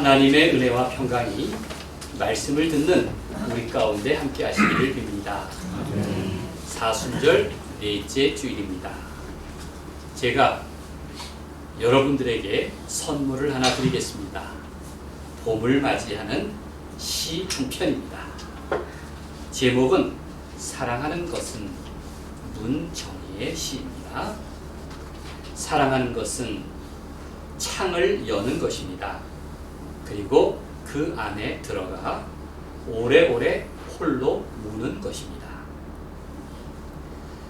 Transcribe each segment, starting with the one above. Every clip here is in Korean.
하나님의 은혜와 평강이 말씀을 듣는 우리 가운데 함께 하시기를 빕니다. 사순절 넷째 주일입니다. 제가 여러분들에게 선물을 하나 드리겠습니다. 봄을 맞이하는 시 한 편입니다. 제목은 사랑하는 것은 문정희의 시입니다. 사랑하는 것은 창을 여는 것입니다. 그리고 그 안에 들어가 오래오래 홀로 무는 것입니다.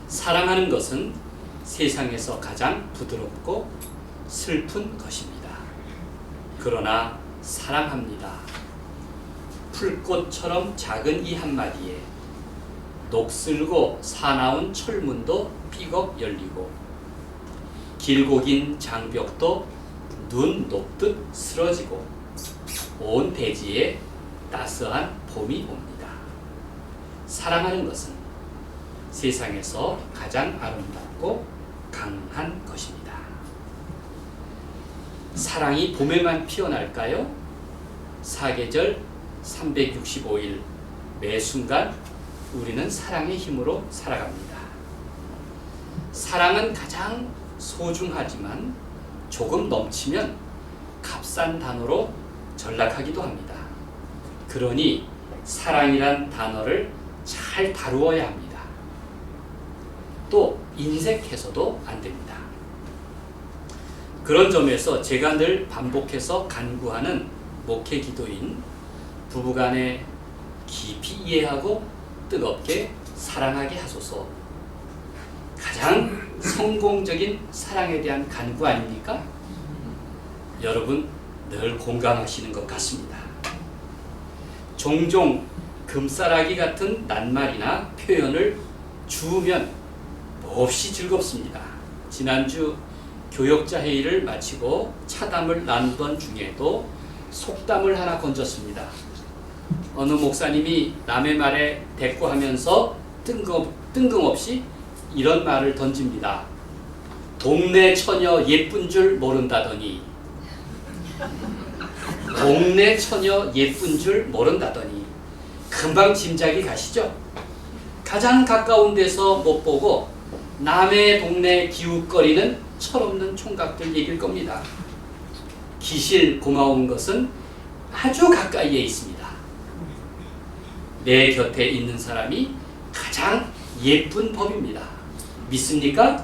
사랑하는 것은 세상에서 가장 부드럽고 슬픈 것입니다. 그러나 사랑합니다. 풀꽃처럼 작은 이 한마디에 녹슬고 사나운 철문도 삐걱 열리고 길고 긴 장벽도 눈 녹듯 쓰러지고 온 대지에 따스한 봄이 옵니다. 사랑하는 것은 세상에서 가장 아름답고 강한 것입니다. 사랑이 봄에만 피어날까요? 사계절 365일 매 순간 우리는 사랑의 힘으로 살아갑니다. 사랑은 가장 소중하지만 조금 넘치면 값싼 단어로 전락하기도 합니다. 그러니 사랑이란 단어를 잘 다루어야 합니다. 또 인색해서도 안 됩니다. 그런 점에서 제가 늘 반복해서 간구하는 목회 기도인 부부간에 깊이 이해하고 뜨겁게 사랑하게 하소서. 가장 성공적인 사랑에 대한 간구 아닙니까? 여러분 늘 공감하시는 것 같습니다. 종종 금싸라기 같은 낱말이나 표현을 주우면 몹시 즐겁습니다. 지난주 교역자 회의를 마치고 차담을 나누던 중에도 속담을 하나 건졌습니다. 어느 목사님이 남의 말에 대꾸하면서 뜬금없이 이런 말을 던집니다. 동네 처녀 예쁜 줄 모른다더니 동네 처녀 예쁜 줄 모른다더니 금방 짐작이 가시죠? 가장 가까운 데서 못 보고 남의 동네 기웃거리는 철없는 총각들 얘기일 겁니다. 기실 고마운 것은 아주 가까이에 있습니다. 내 곁에 있는 사람이 가장 예쁜 법입니다. 믿습니까?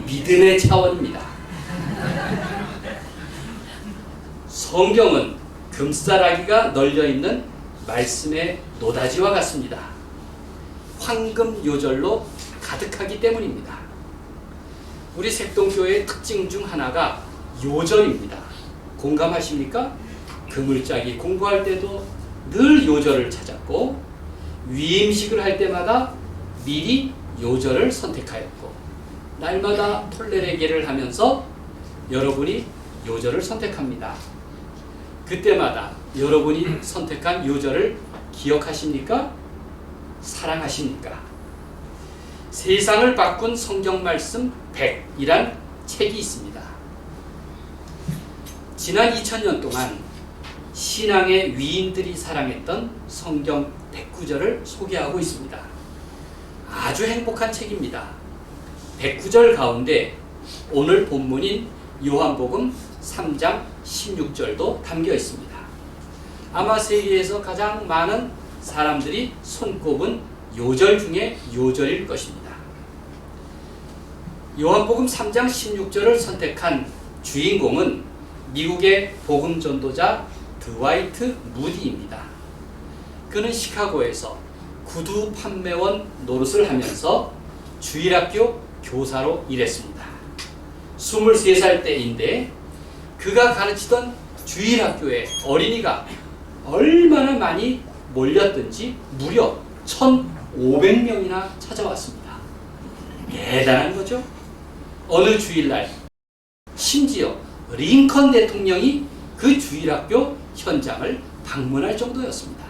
믿음의 차원입니다. 성경은 금싸라기가 널려있는 말씀의 노다지와 같습니다. 황금 요절로 가득하기 때문입니다. 우리 색동교회의 특징 중 하나가 요절입니다. 공감하십니까? 그물짜기 공부할 때도 늘 요절을 찾았고 위임식을 할 때마다 미리 요절을 선택하였고 날마다 톨레레게를 하면서 여러분이 요절을 선택합니다. 그때마다 여러분이 선택한 요절을 기억하십니까? 사랑하십니까? 세상을 바꾼 성경 말씀 100이란 책이 있습니다. 지난 2000년 동안 신앙의 위인들이 사랑했던 성경 109절을 소개하고 있습니다. 아주 행복한 책입니다. 109절 가운데 오늘 본문인 요한복음 3장 16절도 담겨 있습니다. 아마 세계에서 가장 많은 사람들이 손꼽은 요절 중에 요절일 것입니다. 요한복음 3장 16절을 선택한 주인공은 미국의 복음 전도자 드와이트 무디입니다. 그는 시카고에서 구두 판매원 노릇을 하면서 주일학교 교사로 일했습니다. 23살 때인데 그가 가르치던 주일학교에 어린이가 얼마나 많이 몰렸든지 무려 1,500명이나 찾아왔습니다. 대단한 거죠? 어느 주일날 심지어 링컨 대통령이 그 주일학교 현장을 방문할 정도였습니다.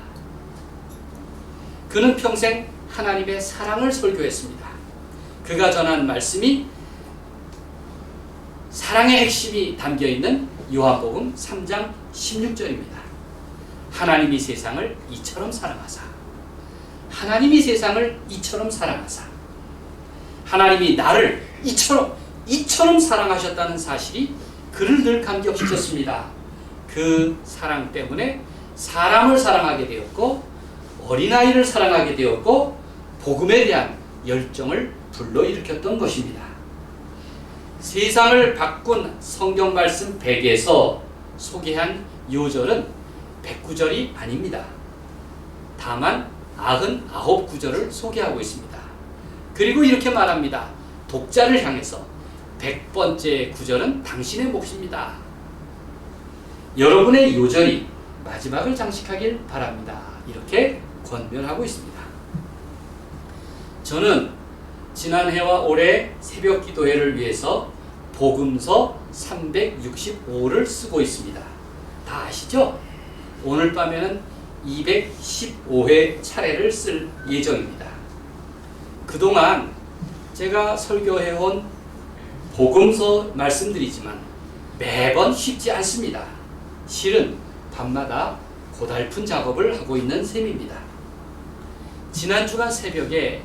그는 평생 하나님의 사랑을 설교했습니다. 그가 전한 말씀이 사랑의 핵심이 담겨있는 요한복음 3장 16절입니다. 하나님이 세상을 이처럼 사랑하사. 하나님이 세상을 이처럼 사랑하사. 하나님이 나를 이처럼 사랑하셨다는 사실이 그를 늘 감격시켰습니다. 그 사랑 때문에 사람을 사랑하게 되었고 어린아이를 사랑하게 되었고 복음에 대한 열정을 불러일으켰던 것입니다. 세상을 바꾼 성경 말씀 100에서 소개한 요절은 109절이 아닙니다. 다만 99구절을 소개하고 있습니다. 그리고 이렇게 말합니다. 독자를 향해서 100번째 구절은 당신의 몫입니다. 여러분의 요절이 마지막을 장식하길 바랍니다. 이렇게 권면하고 있습니다. 저는 지난해와 올해 새벽 기도회를 위해서 복음서 365를 쓰고 있습니다. 다 아시죠? 오늘 밤에는 215회 차례를 쓸 예정입니다. 그동안 제가 설교해온 복음서 말씀드리지만 매번 쉽지 않습니다. 실은 밤마다 고달픈 작업을 하고 있는 셈입니다. 지난 주간 새벽에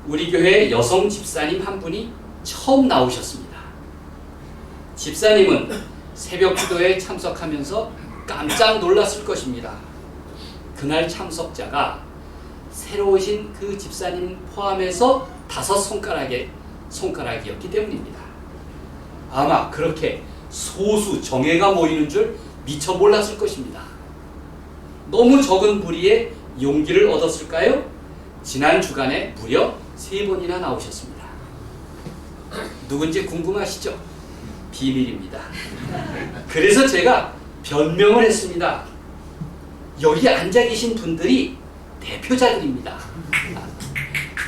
우리 교회 여성 집사님 한 분이 처음 나오셨습니다. 집사님은 새벽 기도에 참석하면서 깜짝 놀랐을 것입니다. 그날 참석자가 새로 오신 그 집사님 포함해서 5손가락이었기 때문입니다. 아마 그렇게 소수 정예가 모이는 줄 미처 몰랐을 것입니다. 너무 적은 무리에 용기를 얻었을까요? 지난 주간에 무려 3번이나 나오셨습니다. 누군지 궁금하시죠? 비밀입니다. 그래서 제가 변명을 했습니다. 여기 앉아 계신 분들이 대표자들입니다.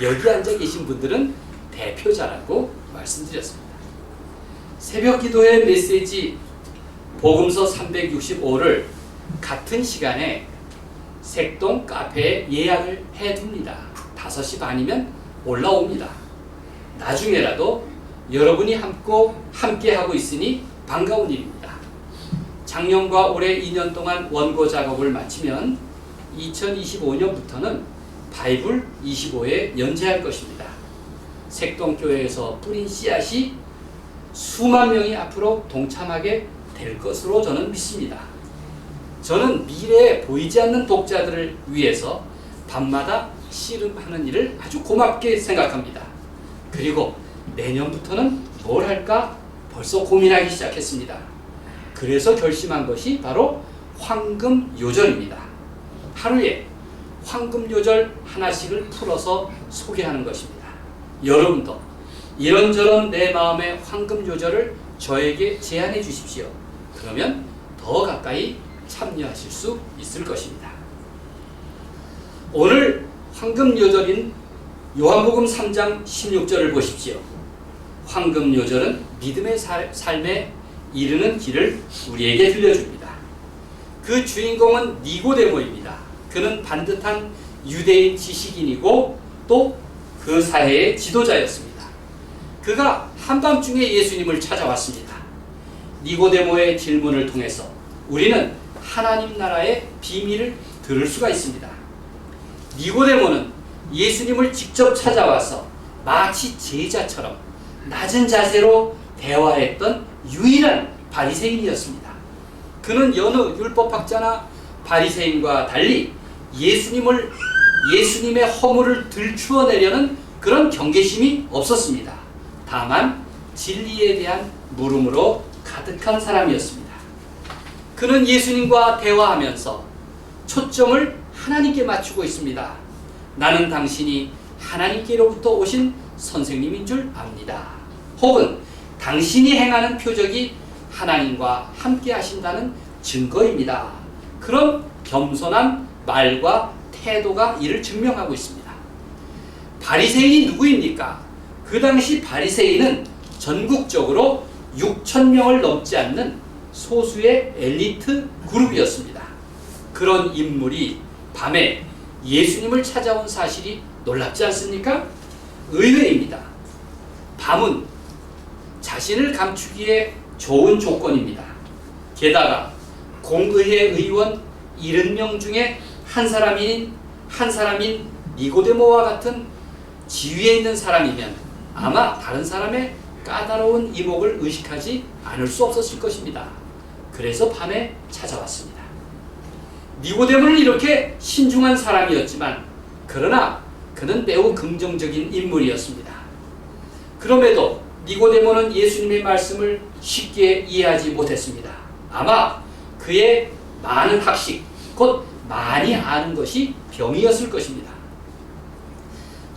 여기 앉아 계신 분들은 대표자라고 말씀드렸습니다. 새벽 기도의 메시지 복음서 365를 같은 시간에 색동 카페에 예약을 해둡니다. 5시 반이면 올라옵니다. 나중에라도 여러분이 함께 하고 있으니 반가운 일입니다. 작년과 올해 2년 동안 원고 작업을 마치면 2025년부터는 바이블 25에 연재할 것입니다. 색동교회에서 뿌린 씨앗이 수만 명이 앞으로 동참하게 될 것으로 저는 믿습니다. 저는 미래에 보이지 않는 독자들을 위해서 밤마다 씨름하는 일을 아주 고맙게 생각합니다. 그리고 내년부터는 뭘 할까 벌써 고민하기 시작했습니다. 그래서 결심한 것이 바로 황금 요절입니다. 하루에 황금 요절 하나씩을 풀어서 소개하는 것입니다. 여러분도 이런저런 내 마음의 황금 요절을 저에게 제안해 주십시오. 그러면 더 가까이 참여하실 수 있을 것입니다. 오늘 황금 요절인 요한복음 3장 16절을 보십시오. 황금 요절은 믿음의 삶에 이르는 길을 우리에게 들려줍니다. 그 주인공은 니고데모입니다. 그는 반듯한 유대인 지식인이고 또 그 사회의 지도자였습니다. 그가 한밤중에 예수님을 찾아왔습니다. 니고데모의 질문을 통해서 우리는 하나님 나라의 비밀을 들을 수가 있습니다. 니고데모는 예수님을 직접 찾아와서 마치 제자처럼 낮은 자세로 대화했던 유일한 바리새인이었습니다. 그는 여느 율법학자나 바리새인과 달리 예수님의 허물을 들추어내려는 그런 경계심이 없었습니다. 다만 진리에 대한 물음으로 가득한 사람이었습니다. 그는 예수님과 대화하면서 초점을 하나님께 맞추고 있습니다. 나는 당신이 하나님께로부터 오신 선생님인 줄 압니다. 혹은 당신이 행하는 표적이 하나님과 함께 하신다는 증거입니다. 그런 겸손한 말과 태도가 이를 증명하고 있습니다. 바리새인이 누구입니까? 그 당시 바리새인은 전국적으로 6,000명을 넘지 않는 소수의 엘리트 그룹이었습니다. 그런 인물이 밤에 예수님을 찾아온 사실이 놀랍지 않습니까? 의외입니다. 밤은 자신을 감추기에 좋은 조건입니다. 게다가 공의회 의원 70명 중에 한 사람인 니고데모와 같은 지위에 있는 사람이면 아마 다른 사람의 까다로운 이목을 의식하지 않을 수 없었을 것입니다. 그래서 밤에 찾아왔습니다. 니고데모는 이렇게 신중한 사람이었지만 그러나 그는 매우 긍정적인 인물이었습니다. 그럼에도 니고데모는 예수님의 말씀을 쉽게 이해하지 못했습니다. 아마 그의 많은 학식, 곧 많이 아는 것이 병이었을 것입니다.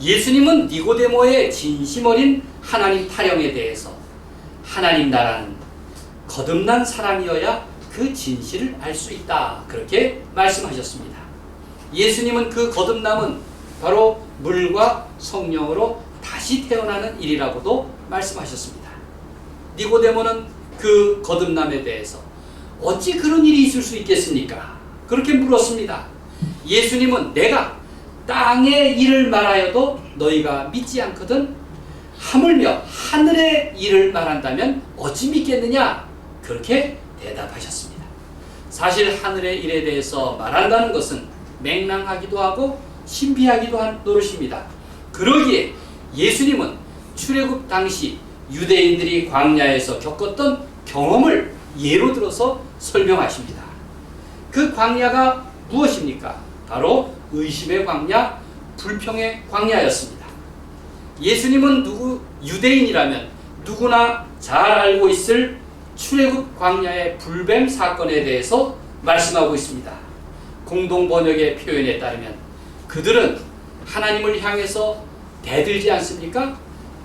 예수님은 니고데모의 진심 어린 하나님 타령에 대해서 하나님 나라는 거듭난 사람이어야 그 진실을 알 수 있다, 그렇게 말씀하셨습니다. 예수님은 그 거듭남은 바로 물과 성령으로 다시 태어나는 일이라고도 말씀하셨습니다. 니고데모는 그 거듭남에 대해서 어찌 그런 일이 있을 수 있겠습니까? 그렇게 물었습니다. 예수님은 내가 땅의 일을 말하여도 너희가 믿지 않거든 하물며 하늘의 일을 말한다면 어찌 믿겠느냐? 그렇게 대답하셨습니다. 사실 하늘의 일에 대해서 말한다는 것은 맹랑하기도 하고 신비하기도 한 노릇입니다. 그러기에 예수님은 출애굽 당시 유대인들이 광야에서 겪었던 경험을 예로 들어서 설명하십니다. 그 광야가 무엇입니까? 바로 의심의 광야, 불평의 광야였습니다. 예수님은 유대인이라면 누구나 잘 알고 있을 출애굽 광야의 불뱀 사건에 대해서 말씀하고 있습니다. 공동 번역의 표현에 따르면 그들은 하나님을 향해서 대들지 않습니까?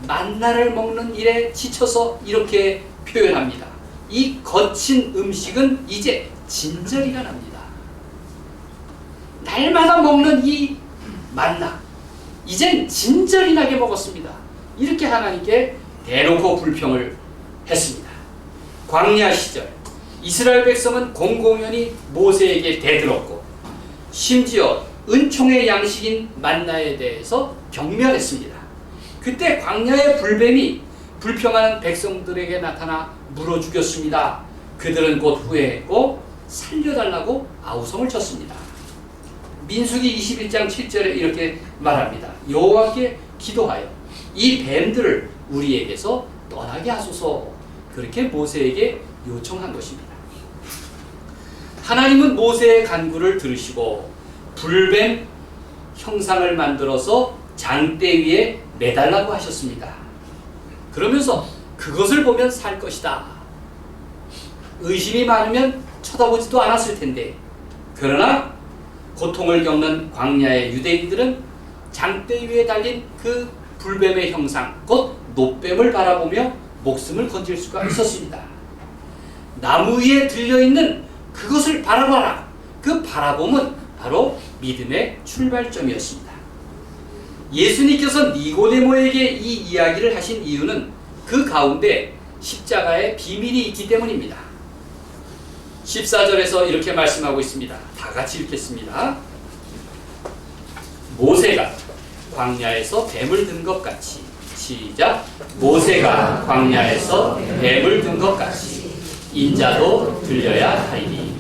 만나를 먹는 일에 지쳐서 이렇게 표현합니다. 이 거친 음식은 이제 진저리가 납니다. 날마다 먹는 이 만나, 이젠 진저리 나게 먹었습니다. 이렇게 하나님께 대놓고 불평을 했습니다. 광야 시절 이스라엘 백성은 공공연히 모세에게 대들었고 심지어 은총의 양식인 만나에 대해서 경멸했습니다. 그때 광야의 불뱀이 불평하는 백성들에게 나타나 물어 죽였습니다. 그들은 곧 후회했고 살려달라고 아우성을 쳤습니다. 민수기 21장 7절에 이렇게 말합니다. 여호와께 기도하여 이 뱀들을 우리에게서 떠나게 하소서. 그렇게 모세에게 요청한 것입니다. 하나님은 모세의 간구를 들으시고 불뱀 형상을 만들어서 장대 위에 매달라고 하셨습니다. 그러면서 그것을 보면 살 것이다. 의심이 많으면 쳐다보지도 않았을 텐데, 그러나 고통을 겪는 광야의 유대인들은 장대 위에 달린 그 불뱀의 형상, 곧 노뱀을 바라보며 목숨을 건질 수가 있었습니다. 나무 위에 들려있는 그것을 바라봐라. 그 바라봄은 바로 믿음의 출발점이었습니다. 예수님께서 니고데모에게 이 이야기를 하신 이유는 그 가운데 십자가의 비밀이 있기 때문입니다. 14절에서 이렇게 말씀하고 있습니다. 다 같이 읽겠습니다. 모세가 광야에서 뱀을 든 것 같이, 시작. 모세가 광야에서 뱀을 든 것 같이 인자도 들려야 하리니.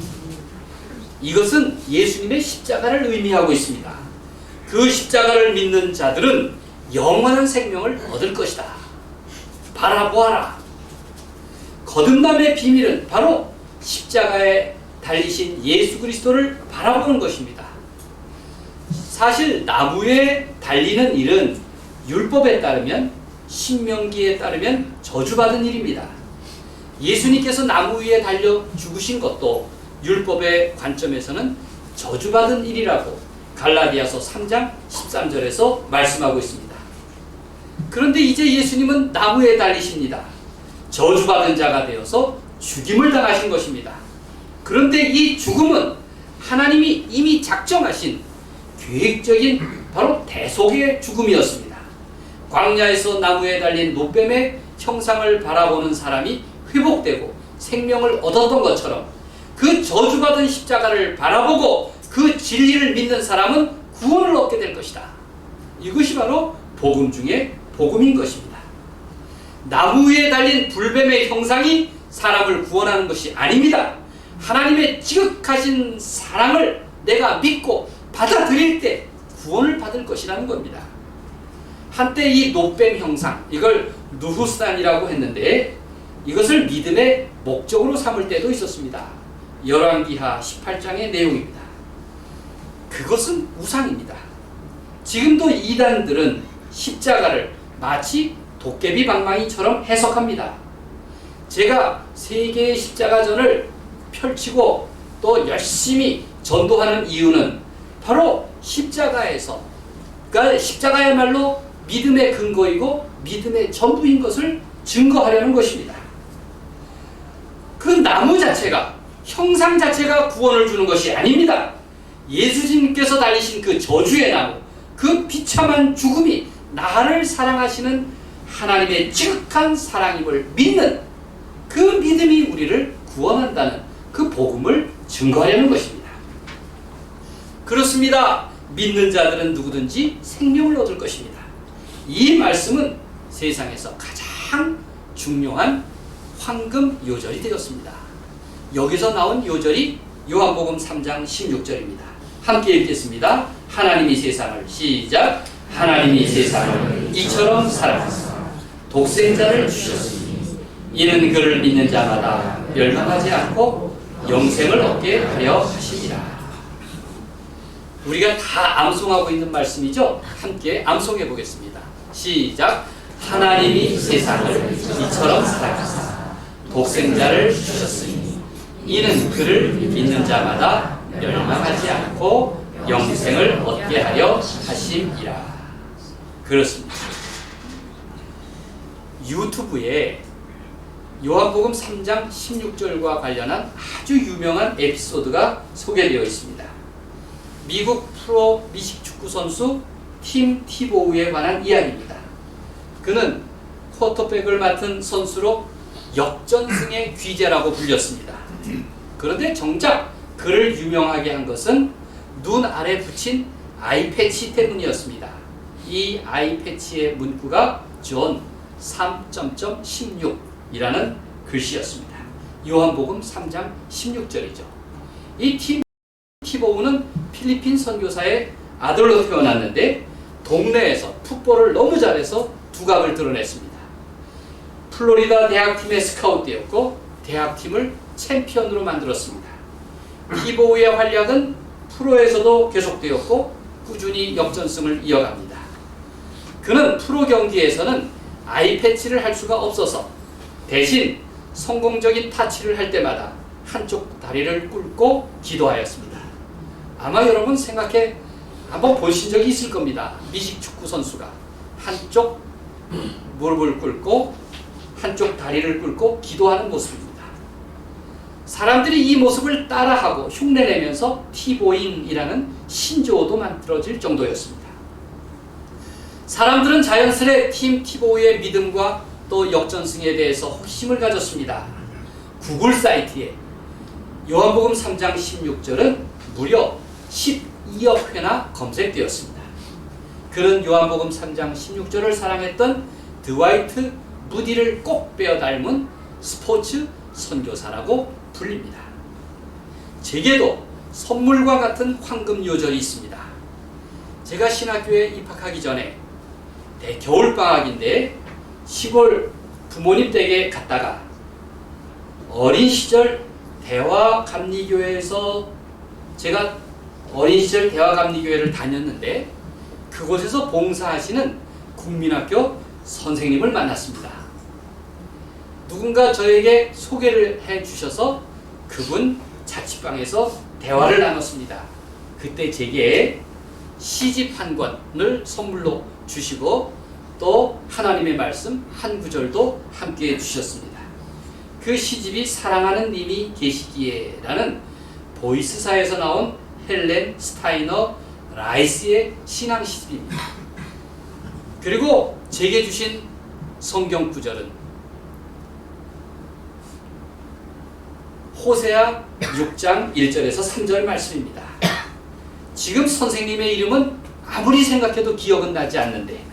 이것은 예수님의 십자가를 의미하고 있습니다. 그 십자가를 믿는 자들은 영원한 생명을 얻을 것이다. 바라보아라. 거듭남의 비밀은 바로 십자가에 달리신 예수 그리스도를 바라보는 것입니다. 사실 나무에 달리는 일은 율법에 따르면, 신명기에 따르면 저주받은 일입니다. 예수님께서 나무 위에 달려 죽으신 것도 율법의 관점에서는 저주받은 일이라고 갈라디아서 3장 13절에서 말씀하고 있습니다. 그런데 이제 예수님은 나무에 달리십니다. 저주받은 자가 되어서 죽임을 당하신 것입니다. 그런데 이 죽음은 하나님이 이미 작정하신 계획적인 바로 대속의 죽음이었습니다. 광야에서 나무에 달린 노뱀의 형상을 바라보는 사람이 회복되고 생명을 얻었던 것처럼 그 저주받은 십자가를 바라보고 그 진리를 믿는 사람은 구원을 얻게 될 것이다. 이것이 바로 복음 중에 복음인 것입니다. 나무 위에 달린 불뱀의 형상이 사람을 구원하는 것이 아닙니다. 하나님의 지극하신 사랑을 내가 믿고 받아들일 때 구원을 받을 것이라는 겁니다. 한때 이 노뱀 형상, 이걸 누후산이라고 했는데 이것을 믿음의 목적으로 삼을 때도 있었습니다. 열왕기하 18장의 내용입니다. 그것은 우상입니다. 지금도 이단들은 십자가를 마치 도깨비 방망이처럼 해석합니다. 제가 세계의 십자가전을 펼치고 또 열심히 전도하는 이유는 바로 십자가에서, 그러니까 십자가야말로 믿음의 근거이고 믿음의 전부인 것을 증거하려는 것입니다. 그 나무 자체가, 형상 자체가 구원을 주는 것이 아닙니다. 예수님께서 달리신 그 저주의 나무, 그 비참한 죽음이 나를 사랑하시는 하나님의 지극한 사랑임을 믿는 그 믿음이 우리를 구원한다는 그 복음을 증거하려는 것입니다. 그렇습니다. 믿는 자들은 누구든지 생명을 얻을 것입니다. 이 말씀은 세상에서 가장 중요한 황금 요절이 되었습니다. 여기서 나온 요절이 요한복음 3장 16절입니다. 함께 읽겠습니다. 하나님이 세상을, 시작. 하나님이 세상을 이처럼 사랑하사 독생자를 주셨으니 이는 그를 믿는 자마다 멸망하지 않고 영생을 얻게 하려 하심이라. 우리가 다 암송하고 있는 말씀이죠? 함께 암송해 보겠습니다. 시작. 하나님이 세상을 이처럼 사랑하사 독생자를 주셨으니 이는 그를 믿는 자마다 멸망하지 않고 영생을 얻게 하려 하심이라. 그렇습니다. 유튜브에 요한복음 3장 16절과 관련한 아주 유명한 에피소드가 소개되어 있습니다. 미국 프로 미식축구 선수 팀 티보우에 관한 이야기입니다. 그는 쿼터백을 맡은 선수로 역전승의 귀재라고 불렸습니다. 그런데 정작 그를 유명하게 한 것은 눈 아래 붙인 아이패치 때문이었습니다. 이 아이패치의 문구가 존 3.16이라는 글씨였습니다. 요한복음 3장 16절이죠. 이 티보우는 필리핀 선교사의 아들로 태어났는데 동네에서 풋볼을 너무 잘해서 두각을 드러냈습니다. 플로리다 대학팀의 스카웃되었고 대학팀을 챔피언으로 만들었습니다. 티보우의 활약은 프로에서도 계속되었고 꾸준히 역전승을 이어갑니다. 그는 프로 경기에서는 아이패치를 할 수가 없어서 대신 성공적인 타치를 할 때마다 한쪽 다리를 꿇고 기도하였습니다. 아마 여러분 생각해 한번 보신 적이 있을 겁니다. 미식축구 선수가 한쪽 무릎을 꿇고 한쪽 다리를 꿇고 기도하는 모습입니다. 사람들이 이 모습을 따라하고 흉내내면서 티보잉이라는 신조어도 만들어질 정도였습니다. 사람들은 자연스레 팀 티보우의 믿음과 또 역전승에 대해서 호기심을 가졌습니다. 구글 사이트에 요한복음 3장 16절은 무려 12억 회나 검색되었습니다. 그는 요한복음 3장 16절을 사랑했던 드와이트 무디를 꼭 빼어 닮은 스포츠 선교사라고 불립니다. 제게도 선물과 같은 황금 요절이 있습니다. 제가 신학교에 입학하기 전에 겨울방학인데 시골 부모님 댁에 갔다가 어린 시절 대화감리교회에서 제가 어린 시절 대화감리교회를 다녔는데 그곳에서 봉사하시는 국민학교 선생님을 만났습니다. 누군가 저에게 소개를 해 주셔서 그분 자취방에서 대화를 나눴습니다. 그때 제게 시집 한 권을 선물로 주시고 또 하나님의 말씀 한 구절도 함께 주셨습니다. 그 시집이 사랑하는 님이 계시기에라는 보이스사에서 나온 헬렌 스타이너 라이스의 신앙 시집입니다. 그리고 제게 주신 성경 구절은 호세아 6장 1절에서 3절 말씀입니다. 지금 선생님의 이름은 아무리 생각해도 기억은 나지 않는데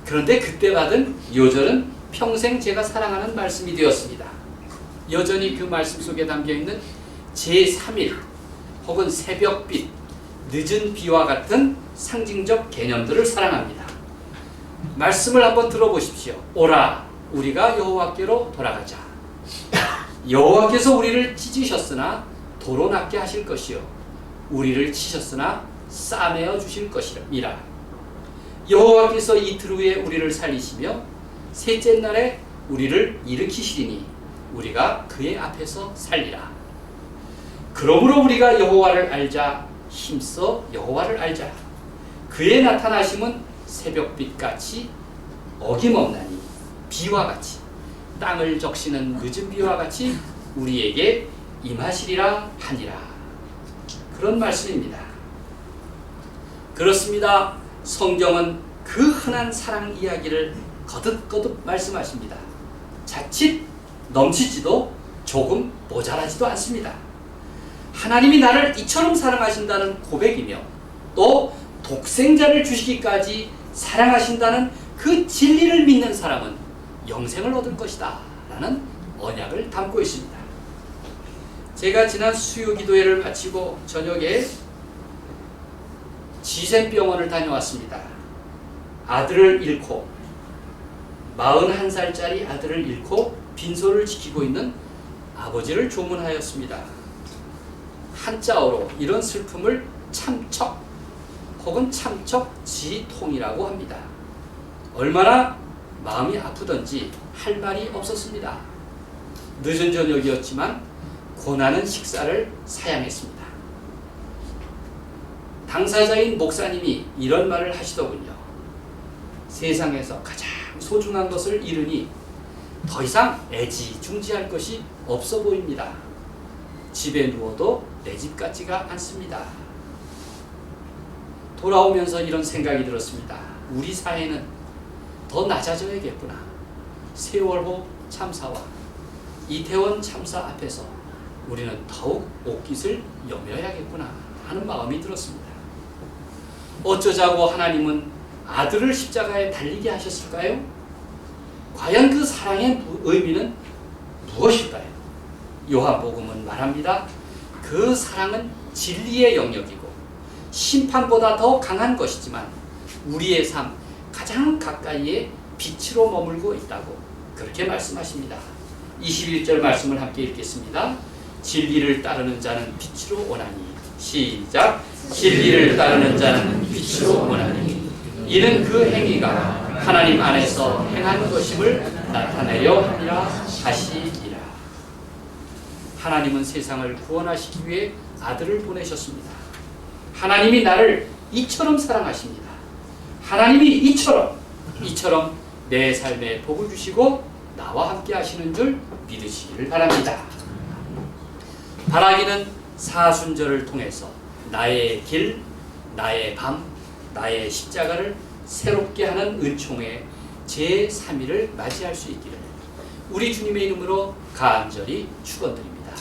그런데 그때 받은 요절은 평생 제가 사랑하는 말씀이 되었습니다. 여전히 그 말씀 속에 담겨있는 제3일 혹은 새벽빛, 늦은 비와 같은 상징적 개념들을 사랑합니다. 말씀을 한번 들어보십시오. 오라, 우리가 여호와께로 돌아가자. 여호와께서 우리를 찢으셨으나 도로 낫게 하실 것이요, 우리를 치셨으나 싸매어 주실 것이라. 여호와께서 이틀 후에 우리를 살리시며 셋째 날에 우리를 일으키시리니 우리가 그의 앞에서 살리라. 그러므로 우리가 여호와를 알자. 힘써 여호와를 알자. 그의 나타나심은 새벽빛같이 어김없나니 비와 같이 땅을 적시는 늦은 비와 같이 우리에게 임하시리라 하니라. 그런 말씀입니다. 그렇습니다. 성경은 그 흔한 사랑 이야기를 거듭거듭 말씀하십니다. 자칫 넘치지도 조금 모자라지도 않습니다. 하나님이 나를 이처럼 사랑하신다는 고백이며 또 독생자를 주시기까지 사랑하신다는 그 진리를 믿는 사람은 영생을 얻을 것이다 라는 언약을 담고 있습니다. 제가 지난 수요기도회를 마치고 저녁에 지샘병원을 다녀왔습니다. 아들을 잃고 41살짜리 아들을 잃고 빈소를 지키고 있는 아버지를 조문하였습니다. 한자어로 이런 슬픔을 참척 혹은 참척지통이라고 합니다. 얼마나 마음이 아프던지 할 말이 없었습니다. 늦은 저녁이었지만 고나는 식사를 사양했습니다. 당사자인 목사님이 이런 말을 하시더군요. 세상에서 가장 소중한 것을 잃으니 더 이상 애지중지할 것이 없어 보입니다. 집에 누워도 내 집 같지가 않습니다. 돌아오면서 이런 생각이 들었습니다. 우리 사회는 더 낮아져야겠구나. 세월호 참사와 이태원 참사 앞에서 우리는 더욱 옷깃을 여며야겠구나 하는 마음이 들었습니다. 어쩌자고 하나님은 아들을 십자가에 달리게 하셨을까요? 과연 그 사랑의 의미는 무엇일까요? 요한복음은 말합니다. 그 사랑은 진리의 영역이고 심판보다 더 강한 것이지만 우리의 삶 가장 가까이에 빛으로 머물고 있다고 그렇게 말씀하십니다. 21절 말씀을 함께 읽겠습니다. 진리를 따르는 자는 빛으로 오나니. 시작. 진리를 따르는 자는 빛으로 오나니 이는 그 행위가 하나님 안에서 행하는 것임을 나타내려 함이라 하시니라. 하나님은 세상을 구원하시기 위해 아들을 보내셨습니다. 하나님이 나를 이처럼 사랑하십니다. 하나님이 이처럼 내 삶에 복을 주시고 나와 함께 하시는 줄 믿으시기를 바랍니다. 바라기는 사순절을 통해서 나의 길, 나의 밤, 나의 십자가를 새롭게 하는 은총의 제3일을 맞이할 수 있기를 우리 주님의 이름으로 간절히 축원드립니다.